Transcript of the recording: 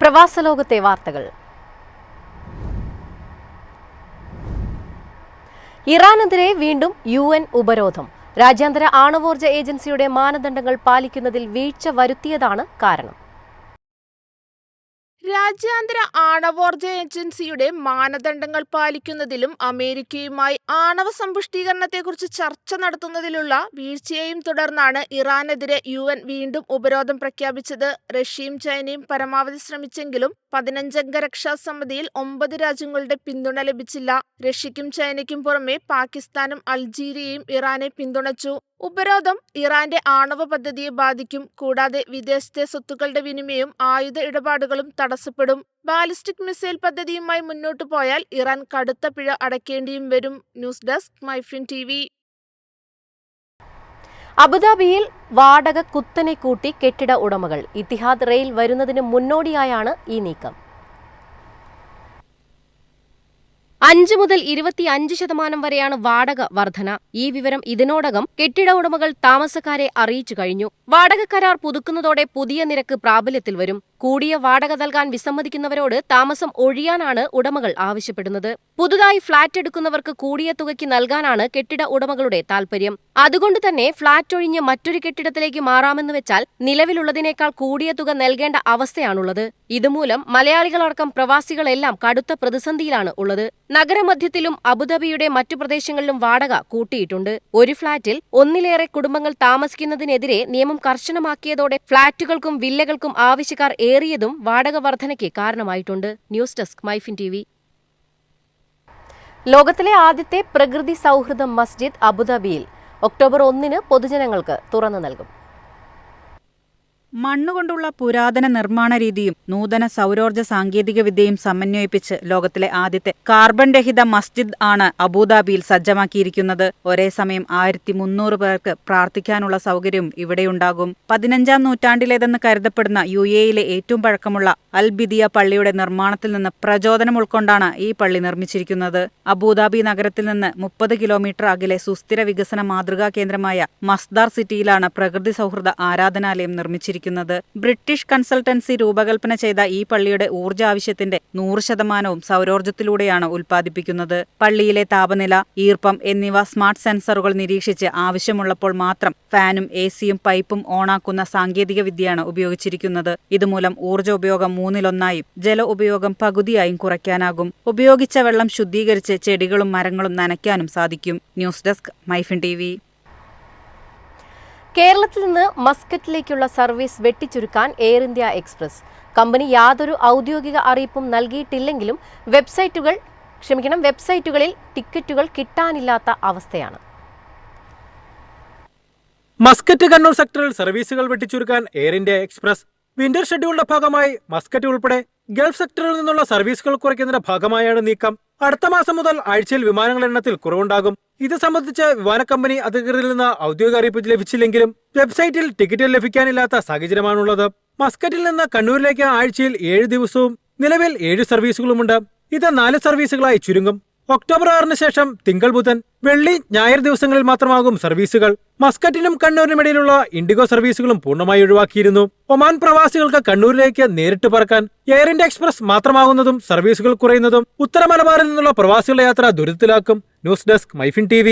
പ്രവാസലോകത്തെ വാർത്തകൾ. ഇറാനെതിരെ വീണ്ടും UN ഉപരോധം. രാജ്യാന്തര ആണവോർജ്ജ ഏജൻസിയുടെ മാനദണ്ഡങ്ങൾ പാലിക്കുന്നതിൽ വീഴ്ച വരുത്തിയതാണ് കാരണം. രാജ്യാന്തര ആണവോർജ്ജ ഏജൻസിയുടെ മാനദണ്ഡങ്ങൾ പാലിക്കുന്നതിലും അമേരിക്കയുമായി ആണവ സമ്പുഷ്ടീകരണത്തെക്കുറിച്ച് ചർച്ച നടത്തുന്നതിലുള്ള വീഴ്ചയെയും തുടർന്നാണ് ഇറാനെതിരെ UN വീണ്ടും ഉപരോധം പ്രഖ്യാപിച്ചത്. റഷ്യയും ചൈനയും പരമാവധി ശ്രമിച്ചെങ്കിലും 15-അംഗ രക്ഷാസമിതിയിൽ 9 രാജ്യങ്ങളുടെ പിന്തുണ ലഭിച്ചില്ല. റഷ്യയ്ക്കും ചൈനയ്ക്കും പുറമെ പാകിസ്ഥാനും അൾജീരിയയും ഇറാനെ പിന്തുണച്ചു. ഉപരോധം ഇറാന്റെ ആണവ പദ്ധതിയെ ബാധിക്കും. കൂടാതെ വിദേശത്തെ സ്വത്തുക്കളുടെ വിനിമയവും ആയുധ ഇടപാടുകളും തടസ്സപ്പെടും. ബാലിസ്റ്റിക് മിസൈൽ പദ്ധതിയുമായി മുന്നോട്ടു പോയാൽ ഇറാൻ കടുത്ത പിഴ അടയ്ക്കേണ്ടിയും വരും. News desk MyFin TV. അബുദാബിയിൽ വാടക കുത്തനെ കൂട്ടി കെട്ടിട ഉടമകൾ. ഇത്തിഹാദ് റെയിൽ വരുന്നതിന് മുന്നോടിയായാണ് ഈ നീക്കം. 5 മുതൽ 25% വരെയാണ് വാടക വർധന. ഈ വിവരം ഇതിനോടകം കെട്ടിട ഉടമകൾ താമസക്കാരെ അറിയിച്ചു കഴിഞ്ഞു. വാടക കരാർ പുതുക്കുന്നതോടെ പുതിയ നിരക്ക് പ്രാബല്യത്തിൽ വരും. കൂടിയ വാടക നൽകാൻ വിസമ്മതിക്കുന്നവരോട് താമസം ഒഴിയാനാണ് ഉടമകൾ ആവശ്യപ്പെടുന്നത്. പുതുതായി ഫ്ളാറ്റ് എടുക്കുന്നവർക്ക് കൂടിയ തുകയ്ക്ക് നൽകാനാണ് കെട്ടിട ഉടമകളുടെ താൽപര്യം. അതുകൊണ്ട് തന്നെ ഫ്ളാറ്റ് ഒഴിഞ്ഞ് മറ്റൊരു കെട്ടിടത്തിലേക്ക് മാറാമെന്ന് വെച്ചാൽ നിലവിലുള്ളതിനേക്കാൾ കൂടിയ തുക നൽകേണ്ട അവസ്ഥയാണുള്ളത്. ഇതുമൂലം മലയാളികളടക്കം പ്രവാസികളെല്ലാം കടുത്ത പ്രതിസന്ധിയിലാണ് ഉള്ളത്. നഗരമധ്യത്തിലും അബുദാബിയുടെ മറ്റു പ്രദേശങ്ങളിലും വാടക കൂട്ടിയിട്ടുണ്ട്. ഒരു ഫ്ളാറ്റിൽ ഒന്നിലേറെ കുടുംബങ്ങൾ താമസിക്കുന്നതിനെതിരെ നിയമം കർശനമാക്കിയതോടെ ഫ്ളാറ്റുകൾക്കും വില്ലകൾക്കും ആവശ്യക്കാർ ഏറിയതും വാടക വർധനയ്ക്ക് കാരണമായിട്ടുണ്ട്. News desk MyFin TV. ലോകത്തിലെ ആദ്യത്തെ പ്രകൃതി സൗഹൃദ മസ്ജിദ് അബുദാബിയിൽ ഒക്ടോബർ 1 പൊതുജനങ്ങൾക്ക് തുറന്നു നൽകും. മണ്ണുകൊണ്ടുള്ള പുരാതന നിർമ്മാണ രീതിയും നൂതന സൗരോർജ്ജ സാങ്കേതിക വിദ്യയും സമന്വയിപ്പിച്ച് ലോകത്തിലെ ആദ്യത്തെ കാർബൺ രഹിത മസ്ജിദ് ആണ് അബുദാബിയിൽ സജ്ജമാക്കിയിരിക്കുന്നത്. ഒരേ സമയം 1300 പേർക്ക് പ്രാർത്ഥിക്കാനുള്ള സൗകര്യവും ഇവിടെയുണ്ടാകും. 15-ാം നൂറ്റാണ്ടിലേതെന്ന് കരുതപ്പെടുന്ന UAE-യിലെ ഏറ്റവും പഴക്കമുള്ള അൽ ബിദിയ പള്ളിയുടെ നിർമ്മാണത്തിൽ നിന്ന് പ്രചോദനം ഉൾക്കൊണ്ടാണ് ഈ പള്ളി നിർമ്മിച്ചിരിക്കുന്നത്. അബുദാബി നഗരത്തിൽ നിന്ന് 30 കിലോമീറ്റർ അകലെ സുസ്ഥിര വികസന മാതൃകാ കേന്ദ്രമായ മസ്ദാർ സിറ്റിയിലാണ് പ്രകൃതി സൗഹൃദ ആരാധനാലയം നിർമ്മിച്ചിരിക്കുന്നത്. ബ്രിട്ടീഷ് കൺസൾട്ടൻസി രൂപകൽപ്പന ചെയ്ത ഈ പള്ളിയുടെ ഊർജ്ജ ആവശ്യത്തിന്റെ 100% സൗരോർജ്ജത്തിലൂടെയാണ് ഉൽപ്പാദിപ്പിക്കുന്നത്. പള്ളിയിലെ താപനില, ഈർപ്പം എന്നിവ സ്മാർട്ട് സെൻസറുകൾ നിരീക്ഷിച്ച് ആവശ്യമുള്ളപ്പോൾ മാത്രം ഫാനും AC-യും പൈപ്പും ഓണാക്കുന്ന സാങ്കേതിക വിദ്യയാണ് ഉപയോഗിച്ചിരിക്കുന്നത്. ഇതുമൂലം ഊർജ്ജ ഉപയോഗം 3-1 ജല ഉപയോഗം പകുതിയായും കുറയ്ക്കാനാകും. ഉപയോഗിച്ച വെള്ളം ശുദ്ധീകരിച്ച് ചെടികളും മരങ്ങളും നനയ്ക്കാനും സാധിക്കും. News desk MyFin TV. കേരളത്തിൽ നിന്ന് മസ്കറ്റിലേക്കുള്ള സർവീസ് വെട്ടിച്ചുരുക്കാൻ എയർ ഇന്ത്യ എക്സ്പ്രസ്. കമ്പനി യാതൊരു ഔദ്യോഗിക അറിയിപ്പും നൽകിയിട്ടില്ലെങ്കിലും വെബ്സൈറ്റുകളിൽ ടിക്കറ്റുകൾ കിട്ടാനില്ലാത്ത അവസ്ഥയാണ്. മസ്കറ്റ് കണ്ണൂർ സെക്ടറിൽ സർവീസുകൾ വെട്ടിച്ചുരുക്കാൻ എയർ ഇന്ത്യ എക്സ്പ്രസ് വിന്റർ ഷെഡ്യൂളിന്റെ ഭാഗമായി മസ്കറ്റ് ഉൾപ്പെടെ ഗൾഫ് സെക്ടറിൽ നിന്നുള്ള സർവീസുകൾ കുറയ്ക്കുന്നതിന്റെ ഭാഗമായാണ് നീക്കം. അടുത്ത മാസം മുതൽ ആഴ്ചയിൽ വിമാനങ്ങളുടെ എണ്ണത്തിൽ കുറവുണ്ടാകും. ഇത് സംബന്ധിച്ച് വിമാന കമ്പനി അധികൃതരിൽ നിന്ന് ഔദ്യോഗിക അറിയിപ്പ് ലഭിച്ചില്ലെങ്കിലും വെബ്സൈറ്റിൽ ടിക്കറ്റ് ലഭിക്കാനില്ലാത്ത സാഹചര്യമാണുള്ളത്. മസ്കറ്റിൽ നിന്ന് കണ്ണൂരിലേക്ക് ആഴ്ചയിൽ 7 ദിവസവും നിലവിൽ 7 സർവീസുകളുമുണ്ട്. ഇത് 4 സർവീസുകളായി ചുരുങ്ങും. ഒക്ടോബർ 6 ശേഷം തിങ്കൾ, ബുധൻ, വെള്ളി, ഞായർ ദിവസങ്ങളിൽ മാത്രമാകും സർവീസുകൾ. മസ്കറ്റിനും കണ്ണൂരിനും ഇടയിലുള്ള ഇൻഡിഗോ സർവീസുകളും പൂർണ്ണമായി ഒഴിവാക്കിയിരുന്നു. ഒമാൻ പ്രവാസികൾക്ക് കണ്ണൂരിലേക്ക് നേരിട്ട് പറക്കാൻ എയർ ഇന്ത്യ എക്സ്പ്രസ് മാത്രമാകുന്നതും സർവീസുകൾ കുറയുന്നതും ഉത്തര മലബാറിൽ നിന്നുള്ള പ്രവാസികളുടെ യാത്ര ദുരിതത്തിലാക്കും. News desk MyFin TV.